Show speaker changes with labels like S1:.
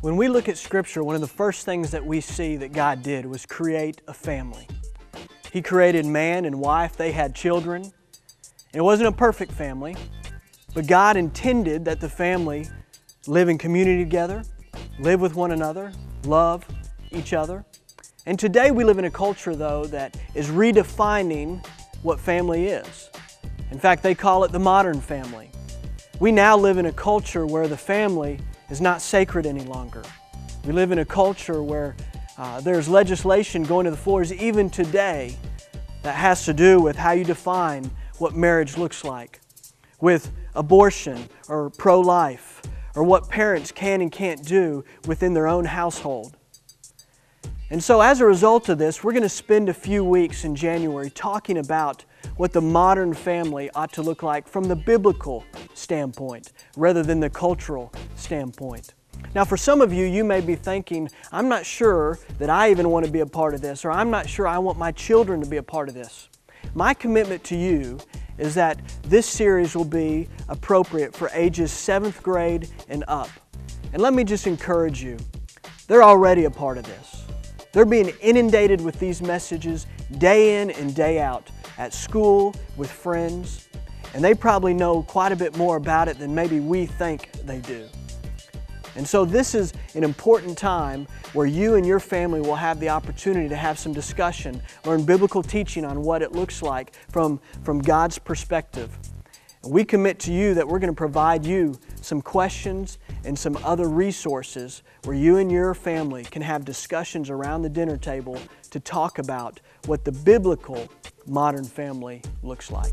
S1: When we look at Scripture, one of the first things that we see that God did was create a family. He created man and wife. They had children. And it wasn't a perfect family, but God intended that the family live in community together, live with one another, love each other. And today we live in a culture, though, that is redefining what family is. In fact, they call it the modern family. We now live in a culture where the family is not sacred any longer. We live in a culture where there's legislation going to the floors even today that has to do with how you define what marriage looks like, with abortion or pro-life, or what parents can and can't do within their own household. And so as a result of this, we're going to spend a few weeks in January talking about what the modern family ought to look like from the biblical standpoint rather than the cultural standpoint. Now for some of you, you may be thinking, I'm not sure that I even want to be a part of this, or I'm not sure I want my children to be a part of this. My commitment to you is that this series will be appropriate for ages 7th grade and up. And let me just encourage you, they're already a part of this. They're being inundated with these messages day in and day out at school, with friends, and they probably know quite a bit more about it than maybe we think they do. And so this is an important time where you and your family will have the opportunity to have some discussion, learn biblical teaching on what it looks like from God's perspective. And we commit to you that we're going to provide you some questions and some other resources where you and your family can have discussions around the dinner table to talk about what the biblical modern family looks like.